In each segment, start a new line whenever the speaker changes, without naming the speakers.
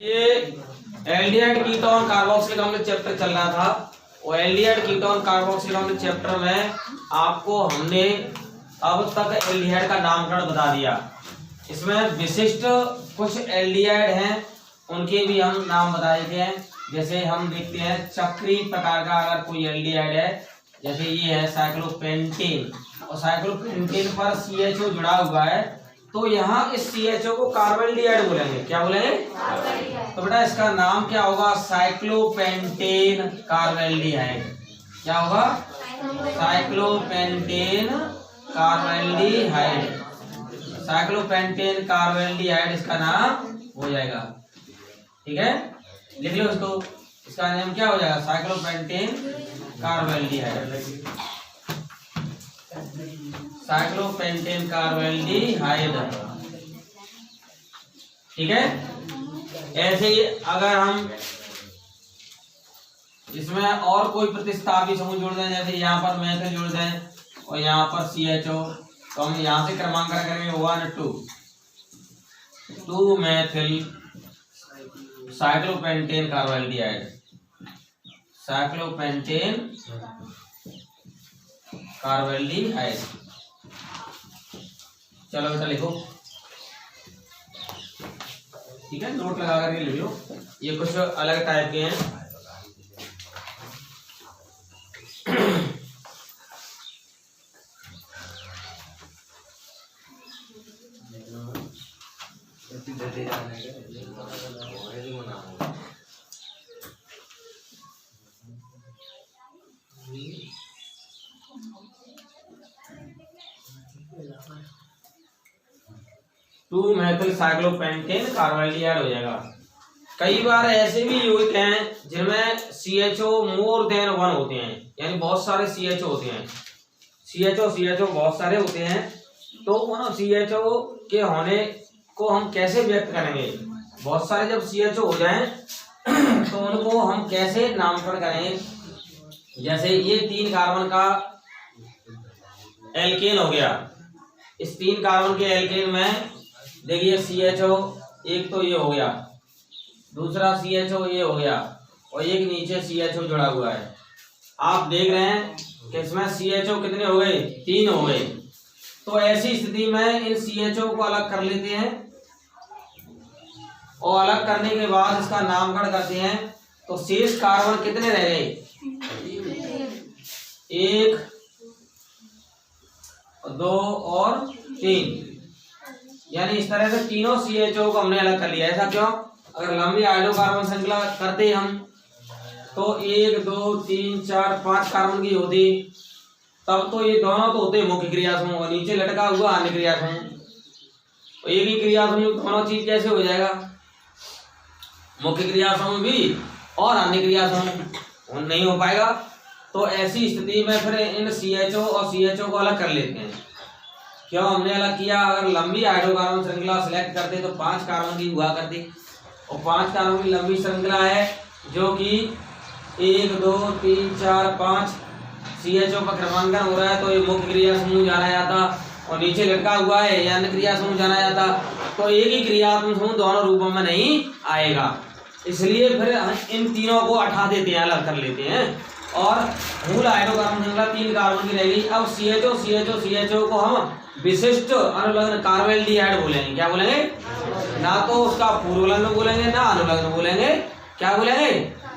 ये aldehyde ketone carboxylic अम्ल chapter चल रहा था। और एल्डिहाइड कीटोन कार्बोक्सिलिक अम्ल चैप्टर में आपको हमने अब तक एल्डिहाइड का नामकरण बता दिया। इसमें विशिष्ट कुछ एल्डिहाइड हैं, उनके भी हम नाम बताए थे। जैसे हम देखते हैं चक्रीय प्रकार का अगर कोई एल्डिहाइड है, जैसे ये है साइक्लोपेंटेन, और साइक्लोपेंटेन पर CHO जुड़ा हुआ है, तो यहाँ इस CHO को कार्बोल्डिहाइड बोलेंगे। क्या बोलेंगे? तो बेटा इसका नाम क्या होगा? साइक्लोपेंटेन कार्बोल्डिहाइड। क्या होगा? साइक्लोपेंटेन कार्बोल्डिहाइड। साइक्लोपेंटेन कार्बोल्डिहाइड इसका नाम हो जाएगा। ठीक है, लिख लो इसको। इसका नाम क्या हो जाएगा? साइक्लोपेंटेन कार्बोल्डिहाइड। साइक्लोपेंटेन कार्बोल्डिहाइड। ठीक है। ऐसे ही अगर हम इसमें और कोई प्रतिस्थापी समूह जोड़ दें, जैसे यहाँ पर मेथिल जोड़ दें और यहाँ पर CHO, तो हम यहाँ से क्रमांकन करेंगे 1 2 मेथिल साइक्लोपेंटेन कार्बोल्डिहाइड। साइक्लोपेंटेन कार्बोल्डिहाइड। चलो बेटा लिखो। ठीक है, नोट लगा करके लिख लो। ये कुछ अलग टाइप के हैं। टू मेथिल साइक्लोपेंटेन कार्बोल्डिहाइड हो जाएगा। कई बार ऐसे भी यौगिक हैं जिनमें CHO मोर देन 1 होते हैं, यानी बहुत सारे CHO होते हैं। CHO बहुत सारे होते हैं, तो उन CHO के होने को हम कैसे व्यक्त करेंगे? बहुत सारे जब CHO हो जाएं तो उनको हम कैसे नामकरण करेंगे? जैसे ये 3 कार्बन का एल्केन हो गया। इस 3 कार्बन के एल्केन में देखिए CHO एक तो ये हो गया, दूसरा CHO ये हो गया, और एक नीचे CHO जुड़ा हुआ है। आप देख रहे हैं कि इसमें CHO कितने हो गए? 3 हो गए। तो ऐसी स्थिति में इन CHO को अलग कर लेते हैं, और अलग करने के बाद इसका नामकरण करते हैं। तो शेष कार्बन कितने रह गए? 1 2 और 3, यानी इस तरह से तीनों CHO को हमने अलग कर लिया। ऐसा क्यों? अगर लंबी हाइड्रोकार्बन श्रृंखला करते हम तो 1 2 3 4 5 कार्बन की होती, तब तो ये दोनों तो होते मुख्य क्रिया समूह, और नीचे लटका हुआ अन्य क्रिया समूह। तो एक ही क्रिया समूह दोनों चीज कैसे हो जाएगा? मुख्य क्रिया समूह भी और अन्य क्रिया समूह नहीं हो पाएगा। तो ऐसी स्थिति में फिर इन CHO और CHO को अलग कर लेते हैं। क्यों हमने अलग किया? अगर लंबी हाइड्रोकार्बन श्रृंखला सिलेक्ट करते तो 5 कार्बन की हुआ करती, और 5 कार्बन की लंबी श्रृंखला है जो कि 1 2 3 4 5 CHO पर क्रमांकन हो रहा है, तो ये मुख्य क्रिया समूह जाना जाता, और नीचे लटका हुआ है या अन्य क्रिया समूह जाना जाता। तो एक ही क्रियात्मक समूह दोनों रूपों में नहीं आएगा, इसलिए फिर इन तीनों को हटा देते हैं, अलग कर लेते हैं, और मूल हाइड्रोकार्बन श्रृंखला 3 कार्बन की रहेगी। अब CHO को हम विशिष्ट अनुलग्न कार्बोल्डिहाइड बोलेंगे। क्या बोलेंगे? ना तो उसका पूर्वलग्न बोलेंगे, ना अनुलग्न बोलेंगे। क्या बोलेंगे?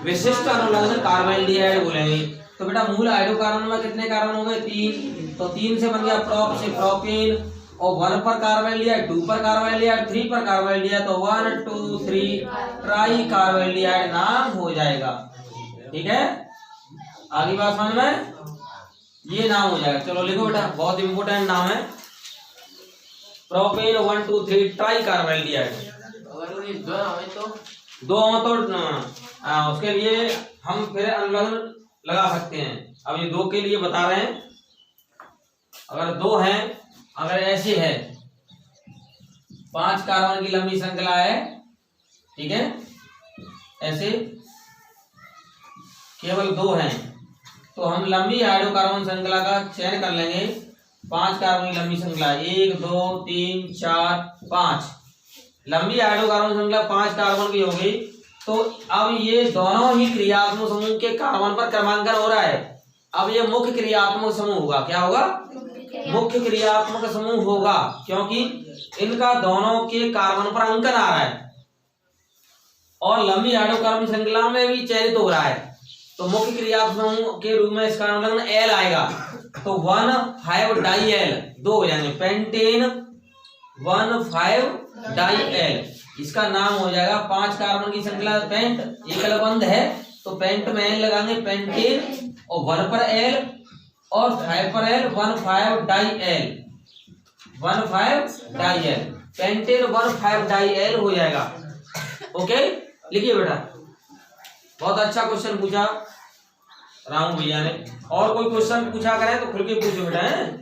विशिष्ट अनुलग्न कार्बोल्डिहाइड बोलेंगे। तो बेटा मूल हाइड्रोकार्बन में कितने कार्बन हो गए? 3। तो 3 से बन गया प्रोप से प्रोपेन, और 1 पर कार्बोल्डिहाइड, 2 पर कार्बोल्डिहाइड, 3 पर कार्बोल्डिहाइड, तो 1 2 3 ट्राई कार्बोल्डिहाइड नाम हो जाएगा। ठीक है, आगे बात समझ में? ये नाम हो जाएगा। चलो लिखो बेटा, बहुत इंपोर्टेंट नाम है प्रोपेन 1 2 3 ट्राई कार्बोल्डिहाइड। अगर दो हो तो उसके लिए हम फिर अनुलग्न लगा सकते हैं। अब ये 2 के लिए बता रहे हैं। अगर 2 हैं, अगर ऐसे है 5 कार्बन की लंबी श्रृंखला है, ठीक है, ऐसे केवल 2 हैं, तो हम लंबी हाइड्रोकार्बन श्रृंखला का चयन कर लेंगे। 5 कार्बन की लंबी श्रृंखला 1 2 3 4 5, लंबी हाइड्रोकार्बन श्रृंखला 5 कार्बन की हो गई। तो अब ये दोनों ही क्रियात्मक समूह के कार्बन पर क्रमांकन हो रहा है। अब ये मुख्य क्रियात्मक समूह होगा। क्या होगा? मुख्य क्रियात्मक समूह होगा, क्योंकि इनका दोनों के कार्बन पर अंकन आ रहा है और लंबी हाइड्रोकार्बन श्रृंखला में भी चयनित हो रहा है। तो मुख्य क्रियात्मक समूह के रूप में इसका नाम लगना एल आएगा। तो 1,5 डाई एल 2 हो जाएंगे, पेंटेन 1,5 डाई एल। इसका नाम हो जाएगा 5 कार्बन की श्रृंखला पेंट, एकल बंध है तो पेंट में एल लगाएंगे, पेंटेन, और 1 पर एल और 5 पर एल, 1,5 diol, 1,5 diol, pentane 1,5 diol हो जाएगा। ओके, लिखिए बेटा। बहुत अच्छा क्वेश्चन पूछा रामू भैया ने। और कोई क्वेश्चन पूछा करें तो खुल के पूछो बेटा। है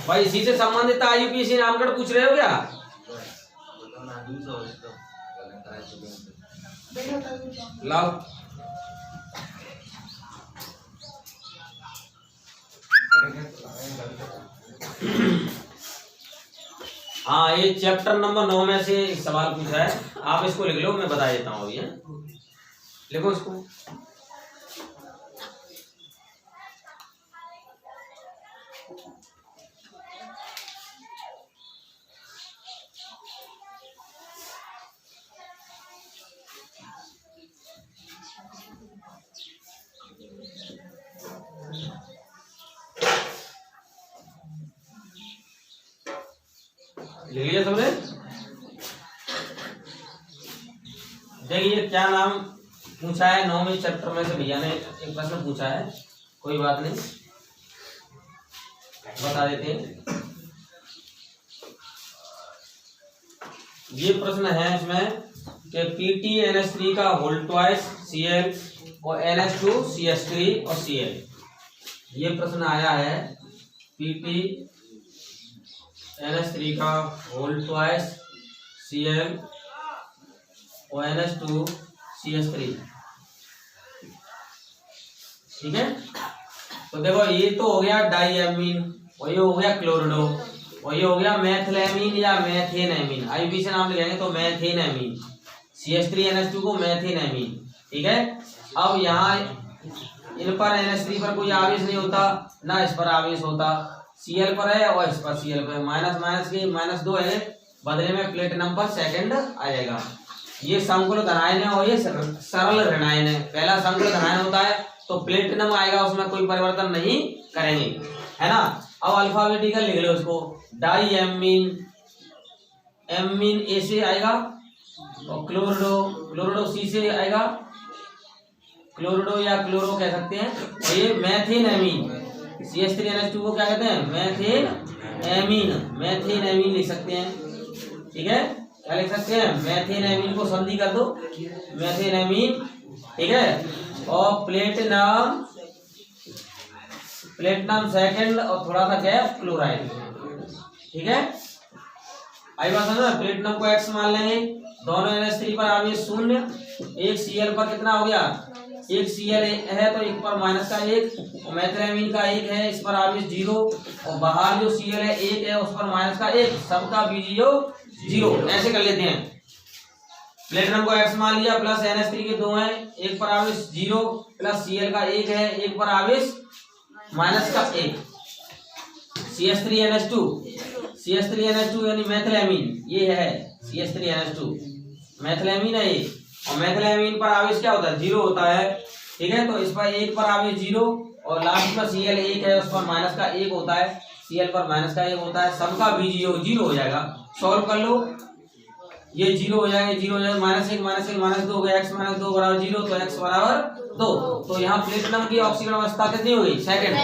भाई, इसी से संबंधित IUPAC नामकरण पूछ रहे हो क्या? लाओ। हाँ, ये चैप्टर नंबर 9 में से एक सवाल पूछा है, आप इसको लिख लो, मैं बता देता हूँ अभी। लिखो इसको। लिख लिया सबने? देखिए क्या नाम पूछा है 9वें चैप्टर में से भैया ने एक प्रश्न पूछा है, कोई बात नहीं, बता देते हैं। ये प्रश्न है इसमें कि PTNH3 का होल ट्वाइस Cl और NH2 CH3 और Cl। ये प्रश्न आया है NH3 का होल ट्वाइस Cl और NH2 CH3। ठीक है, तो देखो ये तो हो गया डाईएमीन और ये हो गया क्लोरिडो और ये हो गया मैथिलएमीन या मैथेनएमीन। IUPAC से नाम लिखेंगे तो मैथेनएमीन। CH3NH2 को मैथेनएमीन। ठीक है, अब यहाँ इन पर NH3 पर कोई आवेश नहीं होता, ना इस पर आवेश होता, Cl पर है और इस पर Cl पर माइनस माइनस के -2 है, बदले में प्लेट नंबर सेकंड आ जाएगा। ये समकुल धनायन है और ये सरल ऋणायन है। पहला समकुल धनायन होता है तो प्लेटिनम आएगा, उसमें कोई परिवर्तन नहीं करेंगे, है ना। अब अल्फाबेटिकल लिख लो उसको। डाईएमीन, एमीन ए से आएगा और क्लोरिडो C से आएगा, क्लोरिडो या क्लोरो कह सकते हैं। और ये मैथेनएमीन, CH3NH2 को क्या कहते हैं? मैथेनएमीन लिख सकते हैं। ठीक है, क्या लिख सकते हैं? मैथेनएमीन को संधि कर दो, मैथेनएमीन। ठीक है, और प्लेटिनम सेकंड और थोड़ा सा गैप क्लोराइड। ठीक है, आई बात समझ। प्लेटिनम को X मान लेंगे, दोनों NH3 पर आवेश 0, एक Cl पर कितना हो गया? एक Cl है तो एक पर माइनस का 1 और मैथिलएमीन का 1 है, इस पर आवेश 0 और बाहर जो Cl है 1 है, उस पर माइनस का 1, सबका बीजीओ 0। ऐसे कर लेते हैं। प्लेटिनम को X मान लिया, प्लस NH3 के 2 हैं, एक पर आवेश 0 प्लस Cl का 1 है, एक पर आवेश माइनस का 1। CH3NH2 यानी मैथिलएमीन, ये है CH3NH2 मैथिलएमीन है ये, और मैथिलएमीन पर आवेश क्या होता है? 0 होता है। ठीक है, तो इस पर 1 पर आवेश 0 और लास्ट में Cl 1 है, उस पर माइनस का 1 होता है, Cl पर माइनस का 1 होता है, सबका बीजीओ 0 हो जाएगा। सॉल्व कर लो, ये 0 हो जाएंगे, 0 हो जाएगा, -1 -2 हो गया, x - 2 बराबर 0, तो x बराबर 2। तो यहाँ प्लेटिनम की ऑक्सीकरण अवस्था कितनी हो गई? सेकंड।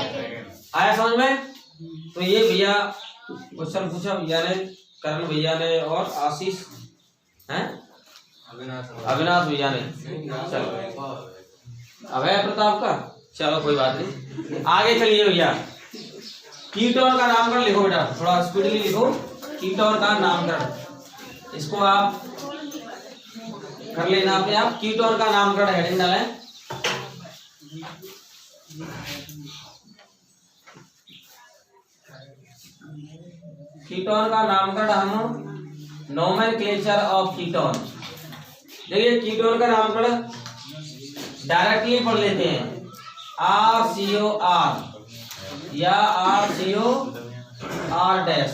आया समझ में? तो ये भैया क्वेश्चन पूछा भैया ने, करण भैया ने और आशीष हैं, अविनाश भैया ने। चलो अभय प्रताप का, चलो कोई बात नहीं, आगे चलिए भैया। कीटोन का नामकरण लिखो बेटा, थोड़ा स्पीडली लिखो। कीटोन का नामकरण, इसको आप कर लेना अपने आप। कीटोन का नामकरण हेडिंग डालें। कीटोन का नामकरण हम नोमेनक्लेचर ऑफ कीटोन। देखिए कीटोन का नामकरण डायरेक्टली पढ़ लेते हैं, RCOR या RCOR डैश।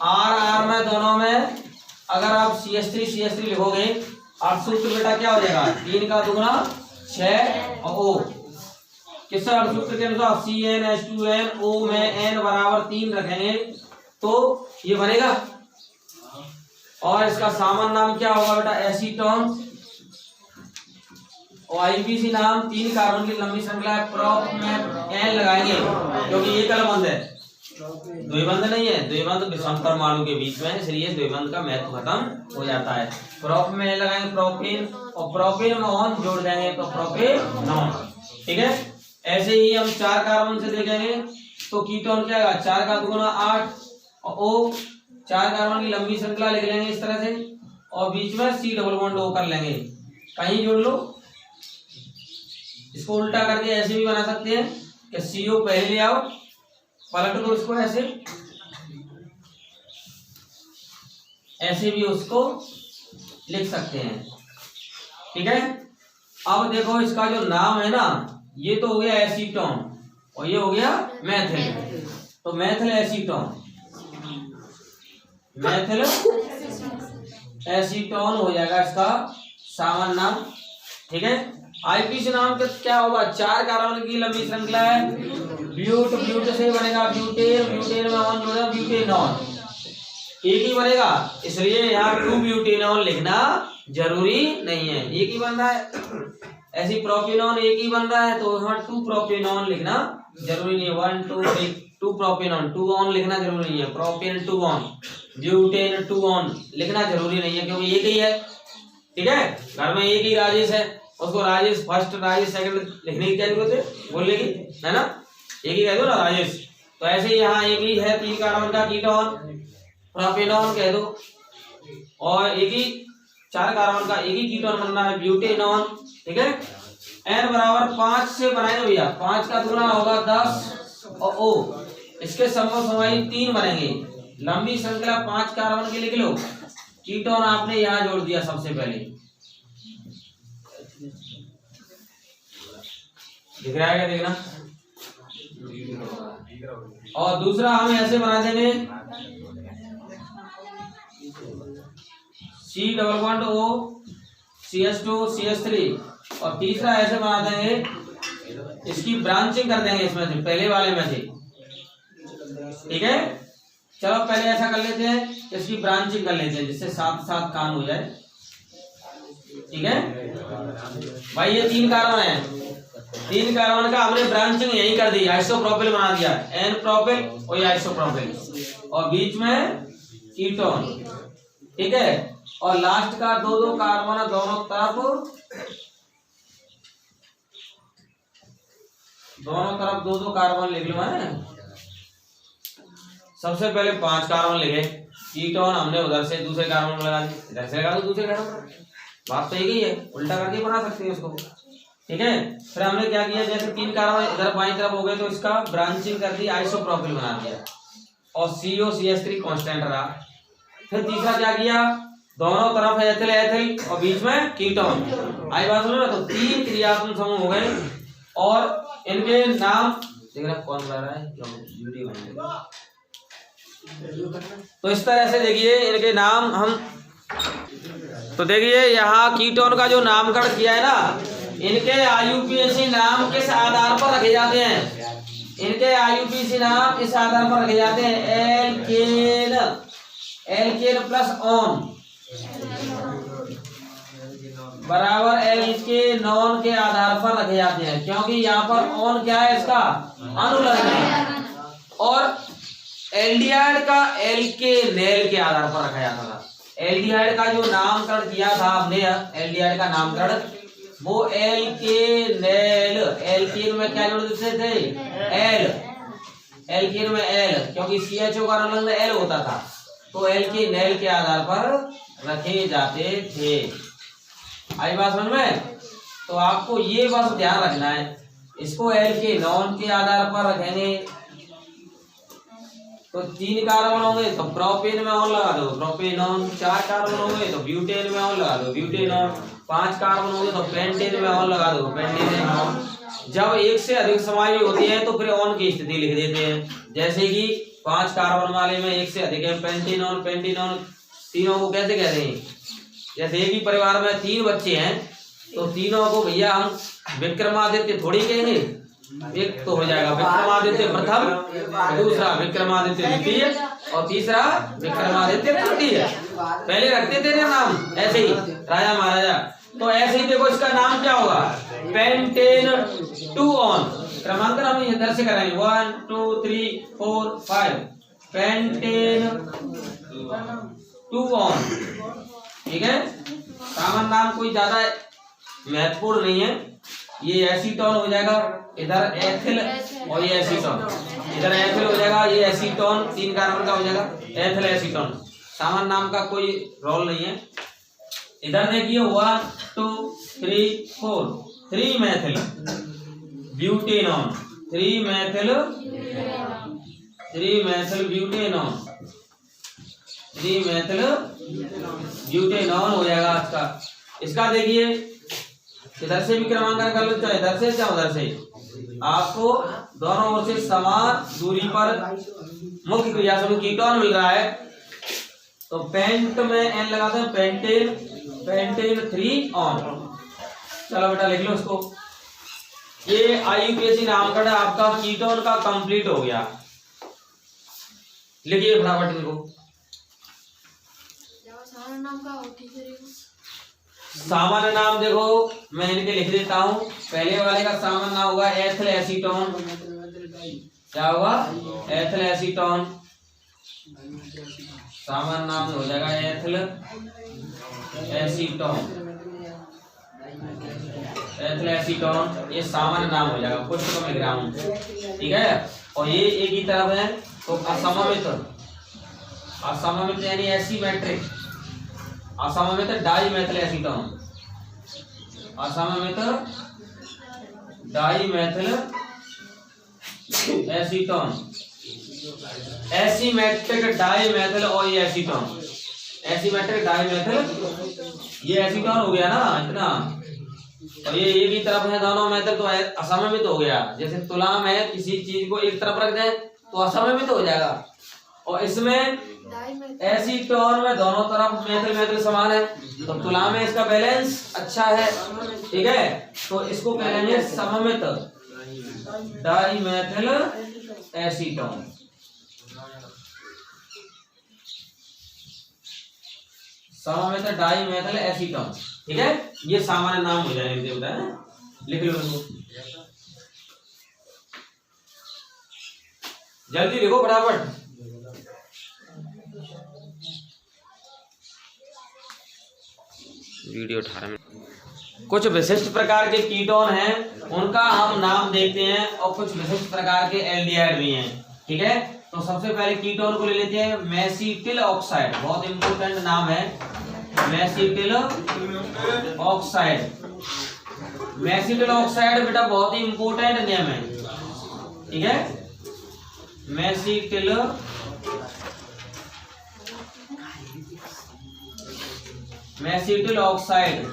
R में दोनों में अगर आप CH3 लिखोगे, और सूत्र बेटा क्या हो जाएगा, 3 का दुगुना 6 और O किससे सूत्र के अनुसार CnH2nO में n बराबर 3 रखेंगे तो ये बनेगा। और इसका सामान्य नाम क्या होगा बेटा, एसीटोन। और आईपीसी नाम 3 कार्बन की लंबी श्रृंखला है, प्रोप में n लगाएंगे क्योंकि ये कलबंध है, द्विबंध नहीं है, द्विबंध विषम परमाणु के बीच में, इसलिए द्विबंध का महत्व खत्म हो जाता है। प्रोप में n लगाएंगे प्रोपेन, और प्रोपेन में ऑन जोड़ देंगे तो प्रोपेनॉन। ठीक है, ऐसे ही हम 4 कार्बन से देखेंगे तो कीटोन क्या आएगा, 4 का दुगुना 8 और O, 4 कार्बन की लंबी श्रृंखला लिख लेंगे इस तरह से, और बीच में C डबल बॉन्ड O कर लेंगे, कहीं जोड़ लो। इसको उल्टा करके ऐसे भी बना सकते हैं कि CO पहले ले आओ, पलट दो इसको ऐसे भी उसको लिख सकते हैं। ठीक है, अब देखो इसका जो नाम है ना, ये तो हो गया एसीटोन और ये हो गया मैथिल, तो मैथिल एसीटोन, मैथिल एसीटोन हो जाएगा इसका सामान्य नाम। ठीक है, आईपीसी नाम का क्या होगा, 4 कार्बन की लंबी श्रृंखला है, ब्यूट से बनेगा ब्यूटेन, ब्यूटेन में ऑन जोड़ा ब्यूटेनॉन, एक ही बनेगा, इसलिए यहाँ 2 ब्यूटेनॉन लिखना जरूरी नहीं है, एक ही बन रहा है। ऐसी प्रोपेनॉन एक ही बन रहा है तो यहाँ 2 प्रोपेनॉन लिखना जरूरी नहीं है, 1 2 2 प्रोपेनॉन, 2 ऑन लिखना जरूरी नहीं है, प्रोपेन 2 ऑन, ब्यूटेन 2 ऑन लिखना जरूरी नहीं है क्योंकि एक ही है। ठीक है, घर में एक ही राजेश है, उसको राजेश फर्स्ट राजेश सेकंड लिखने की क्या जरूरत है, बोलने की, है ना, एक ही कह दो ना राजेश। तो ऐसे ही यहाँ एक ही है 3 कार्बन का कीटोन, प्रोपेनॉन कह दो, और एक ही 4 कार्बन का एक ही कीटोन बनना है, ब्यूटेनॉन। ठीक है, n बराबर 5 से बनाएंगे भैया, 5 का दुगुना होगा 10 और O, इसके समूह समाई 3 बनेंगे, लंबी श्रृंखला 5 कार्बन के लिख लो, कीटोन आपने यहाँ जोड़ दिया सबसे पहले, दिख रहा है क्या, देखना। और दूसरा हम ऐसे बना देंगे C double bond O CH2 CH3, और तीसरा ऐसे बना देंगे, इसकी ब्रांचिंग कर देंगे इसमें से, पहले वाले में से। ठीक है, चलो पहले ऐसा कर लेते हैं, इसकी ब्रांचिंग कर लेते हैं जिससे साथ साथ काम हो जाए। ठीक है भाई, ये 3 कार्बन है, 3 कार्बन का हमने ब्रांचिंग यही कर दी, आइसोप्रोपिल बना दिया, N प्रोपिल और ये आइसोप्रोपिल, और बीच में कीटोन। ठीक है, और लास्ट का 2 कार्बन दोनों तरफ 2 कार्बन लिख लो है। सबसे पहले 5 कार्बन लिखे, कीटोन हमने उधर से दूसरे कार्बन लगा दिए, इधर से लगा दो दूसरे कार्बन, बात तो एक ही है, उल्टा करके बना सकते हैं उसको। ठीक है, फिर हमने क्या किया, जैसे 3 कार्बन इधर बाईं तरफ हो गए तो इसका ब्रांचिंग कर दी, आइसोप्रोपिल बना दिया, और CO CH3 कांस्टेंट रहा। फिर तीसरा क्या किया, दोनों तरफ एथिल एथिल और बीच में कीटोन, आई बात सुनो ना, तो 3 क्रियात्मक समूह हो गए, और इनके नाम देखना कौन बना रहा है, वीडियो बना, तो इस तरह से देखिए इनके नाम हम, तो देखिए यहाँ कीटोन का जो नामकरण किया है ना, इनके IUPAC नाम किस आधार पर रखे जाते हैं, इनके IUPAC नाम इस आधार पर रखे जाते हैं, एल्केन प्लस ऑन बराबर एल्केनॉन के आधार पर रखे जाते हैं, क्योंकि यहाँ पर ऑन क्या है, इसका अनुलग्न है, और एल्डिहाइड का एल्केनेल के आधार पर रखा जाता था। एल्डिहाइड का जो नामकरण किया था हमने, एल्डिहाइड का नामकरण, वो एल्केनेल, एल्केन में क्या जोड़ देते थे, एल, एल्केन में एल, क्योंकि CHO का अनुलग्न एल होता था, तो एल्केनेल के आधार पर रखे जाते थे। आई बात समझ में, तो आपको ये बस ध्यान रखना है, इसको एल्केनॉन के आधार पर रखेंगे तो 3 कार्बन होंगे तो प्रोपेन में ऑन लगा दो, प्रोपेनॉन। 4 कार्बन होंगे तो ब्यूटेन में ऑन लगा दो, ब्यूटेनॉन। 5 कार्बन होंगे तो पेंटेन में ऑन लगा दो, पेंटेन। जब एक से अधिक समाई होती है तो फिर ऑन की स्थिति लिख देते हैं। जैसे कि 5 कार्बन वाले में एक से अधिक है, पेंटेनॉन, पेंटेनॉन। तीनों को कैसे कहते हैं? जैसे एक ही परिवार में 3 बच्चे हैं तो तीनों को भैया हम विक्रमादित्य थोड़ी कहेंगे। एक तो हो जाएगा विक्रमादित्य प्रथम, दूसरा विक्रमादित्य द्वितीय और तीसरा विक्रमादित्य तृतीय। पहले रखते थे ना नाम ऐसे ही राजा महाराजा। तो ऐसे ही देखो इसका नाम क्या होगा? Pentane 2 on. क्रमांकन हम इधर से कराएंगे 1 2 3 4 5। पेंटेन 2 ऑन, ठीक है। सामान्य नाम कोई ज्यादा महत्वपूर्ण नहीं है। ये एसीटोन हो जाएगा, इधर एथिल और ये एसीटोन, इधर एथिल हो जाएगा, ये एसीटोन 3 कार्बन का हो जाएगा, एथिल एसीटोन। सामान्य नाम का कोई रोल नहीं है। इधर देखिए 1 2 3 4 3 methyl butanone, 3 methyl butanone, 3 methyl butanone हो जाएगा इसका। इसका देखिए इधर से भी क्रमांकन कर लो, चाहे इधर से चाहे उधर से, आपको दोनों ओर से समान दूरी पर मुख्य क्रिया समूह कीटोन मिल रहा है। तो पेंट में एन लगाते हैं, पेंटेन 3 ऑन। चलो बेटा लिख लो इसको। ये IUPAC नामकरण आपका कीटोन का कंप्लीट हो गया। लिखिए फटाफट इनको। सामान्य नाम देखो मैं इनके लिख देता हूँ। पहले वाले का सामान्य नाम होगा एथिल एसीटोन। क्या होगा? Ethyl acetone. सामान्य नाम हो जाएगा एथिल एसीटोन, एथिल एसीटोन। ये सामान्य नाम हो जाएगा, कुछ तो लिख रहा हूँ, ठीक है। और ये एक ही तरफ है तो असममित, असममित यानी एसीमेट्रिक, असममित डाईमेथिल एसीटोन, असममित डाईमेथिल एसीटोन, एसीमेट्रिक डाईमेथिल और ये एसीटोन, एसीमेट्रिक डाईमेथिल ये एसीटोन हो गया ना इतना। तो ये एक ही तरफ है दोनों मेथल तो असममित हो गया। जैसे तुलाम है, किसी चीज को एक तरफ रख दें तो असममित हो जाएगा। और इसमें एसीटोन में दोनों तरफ मेथल मेथल समान है तो तुलाम में इसका बैलेंस अच्छा है, ठीक है। तो इसको कहेंगे सममित डाईमेथिल एसीटोन। सममित डाईमेथिल एसीटोन, ठीक है। ये सामान्य नाम हो जाएंगे, लिख लो इसको जल्दी, लिखो फटाफट। Video 18 minute. कुछ विशिष्ट प्रकार के कीटोन हैं उनका हम नाम देखते हैं और कुछ विशिष्ट प्रकार के एल्डिहाइड भी हैं, ठीक है। तो सबसे पहले कीटोन को ले लेते हैं मेसिटिल ऑक्साइड। बहुत इंपॉर्टेंट नाम है मेसिटिल ऑक्साइड। मेसिटिल ऑक्साइड बेटा बहुत ही इंपॉर्टेंट नेम है, ठीक है। मेसिटिल ऑक्साइड,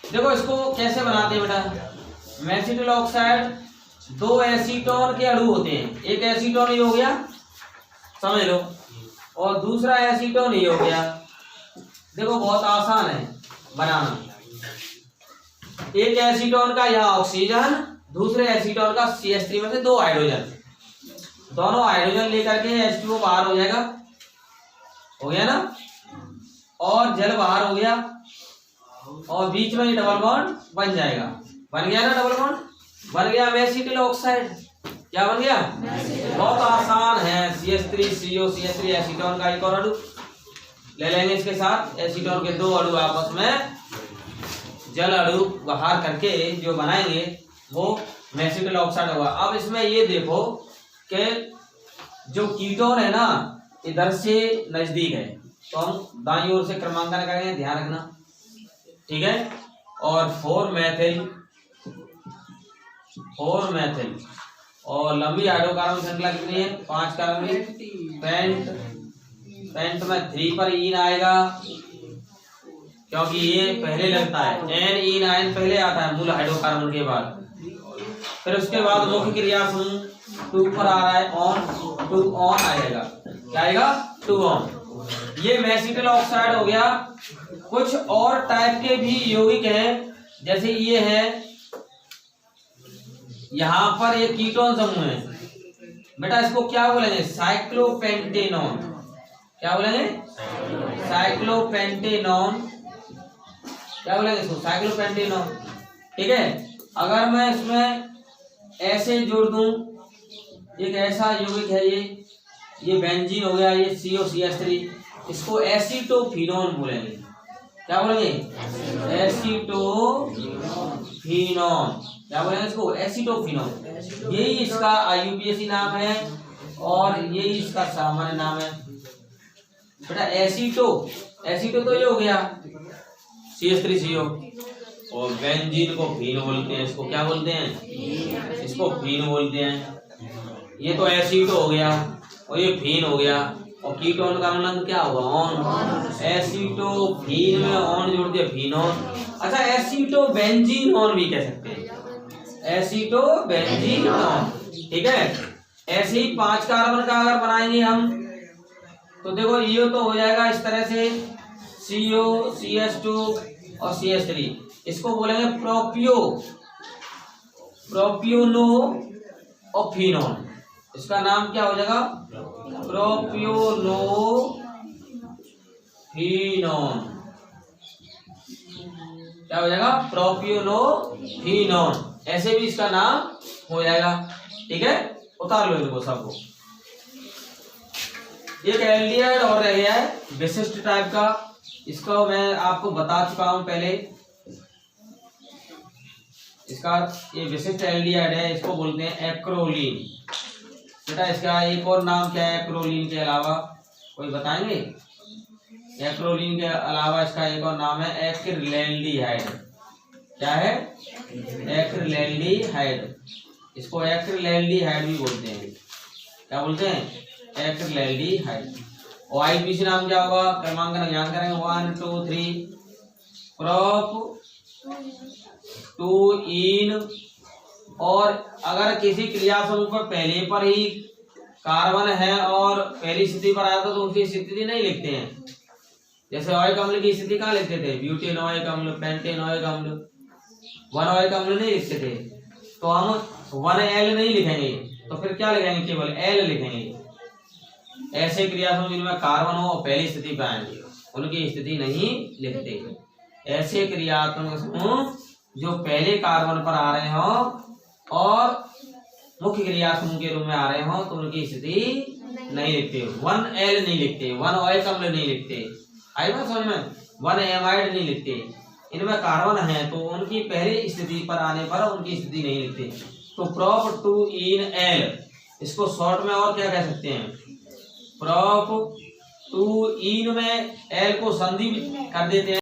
देखो इसको कैसे बनाते हैं बेटा। मेसिटिल ऑक्साइड 2 एसीटोन के अणु होते हैं। एक एसीटोन ये हो गया, समझ लो, और दूसरा एसीटोन ये हो गया। देखो बहुत आसान है बनाना। एक एसीटोन का यहाँ ऑक्सीजन, दूसरे एसीटोन का CH3 में से 2 हाइड्रोजन, दोनों हाइड्रोजन लेकर के H2O बाहर हो जाएगा, हो गया ना, और जल बाहर हो गया और बीच में ये डबल बॉन्ड बन जाएगा। बन गया ना डबल बॉन्ड, बन गया मेसिटिल ऑक्साइड। क्या बन गया? बहुत आसान है। CH3CO CH3 एसीटोन का एक और अणु ले लेंगे, इसके साथ एसीटोन के 2 अणु आपस में जल अणु बाहर करके जो बनाएंगे वो मेसिटिल ऑक्साइड होगा। अब इसमें ये देखो कि जो कीटोन है ना इधर से नजदीक है तो हम दाईं ओर से क्रमांकन करेंगे, ध्यान रखना, ठीक है। और 4 मेथिल और लंबी हाइड्रोकार्बन श्रृंखला कितनी है? 5 कार्बनिक। पेंट में 3 पर इन आएगा क्योंकि ये पहले लगता है, एन इन आयन पहले आता है मूल हाइड्रोकार्बन के बाद। फिर उसके बाद मुख्य क्रिया समूह 2 पर आ रहा है, ऑन 2 ऑन आएगा। क्या आएगा? 2 ऑन। ये मेसिटिल ऑक्साइड हो गया। कुछ और टाइप के भी यौगिक हैं, जैसे ये है, यहाँ पर ये कीटोन समूह है बेटा, इसको क्या बोलेंगे? साइक्लोपेंटेनॉन। क्या बोलेंगे? साइक्लोपेंटेनॉन। क्या बोलेंगे इसको? साइक्लोपेंटेनॉन। ठीक है। अगर मैं इसमें ऐसे जोड़ दूं, एक ऐसा यौगिक है ये बेंजीन हो गया, ये COCH3, इसको एसीटोफिनोन बोलेंगे। क्या बोलेंगे? एसीटोफिनोन। क्या बोलेंगे इसको? एसीटोफिनोन। यही इसका IUPAC नाम है और यही इसका सामान्य नाम है बेटा। एसीटो तो ये हो गया CH3CO, और बेंजीन को फीन बोलते हैं। इसको क्या बोलते हैं? इसको फीन बोलते हैं। ये तो एसीटो हो गया और ये फीन हो गया। और कीटोन का मतलब क्या होगा? ऑन। एसीटोफिन में ऑन जोड़ दिया, फिनोन। अच्छा, एसीटोबेंजीनोन भी कह सकते हैं, एसीटोबेंजीनोन। ठीक है। ऐसे ही 5 कार्बन का अगर बनाएंगे हम, तो देखो ये तो हो जाएगा इस तरह से CO, CH2 और CH3। इसको बोलेंगे प्रोपियोनो और फिनोन। इसका नाम क्या हो जाएगा? प्रोपियोनो फिनोन। क्या हो जाएगा? प्रोपियोनो फिनोन। ऐसे भी इसका नाम हो जाएगा। ठीक है, उतार लो इनको सबको। एक एल्डिहाइड और रह गया है विशिष्ट टाइप का, इसको मैं आपको बता चुका हूं पहले। इसका ये विशिष्ट एल्डिहाइड है, इसको बोलते हैं एक्रोलीन। बेटा इसका एक और नाम क्या है एक्रोलीन के अलावा? कोई बताएंगे? एक्रोलीन के अलावा इसका एक और नाम है एक्रिलैल्डिहाइड। क्या है? एक्रिलैल्डिहाइड। इसको एक्रिलैल्डिहाइड भी बोलते हैं। क्या बोलते हैं? एक्रिलैल्डिहाइड। और IUPAC नाम क्या होगा? क्रमांकन ध्यान करेंगे 1 2 3। प्रोप 2 इन। और अगर किसी क्रिया समूह पर पहले पर ही कार्बन है और पहली स्थिति पर आया तो उसकी स्थिति नहीं लिखते हैं। जैसे ओइक अम्ल की स्थिति कहाँ लिखते थे? ब्यूटेनोइक अम्ल, पेंटेनोइक अम्ल, 1-ओइक अम्ल नहीं लिखते थे। तो हम 1L नहीं लिखेंगे, तो फिर क्या लिखेंगे? केवल L लिखेंगे। ऐसे क्रिया समूह जिनमें कार्बन हो और पहली स्थिति पर आएंगे उनकी स्थिति नहीं लिखते। ऐसे क्रियात्मक समूह जो पहले कार्बन पर आ रहे हो और मुख्य क्रिया समूह के रूप में आ रहे हो तो उनकी स्थिति नहीं लिखते। 1L नहीं लिखते, 1-ओइक अम्ल नहीं लिखते। आई बात समझ में? 1-एमाइड नहीं लिखते। इनमें कार्बन है तो उनकी पहली स्थिति पर आने पर उनकी स्थिति नहीं लिखते। तो प्रोप 2 इन L, इसको शॉर्ट में और क्या कह सकते हैं? प्रोप 2 इन में L को संधि कर देते हैं।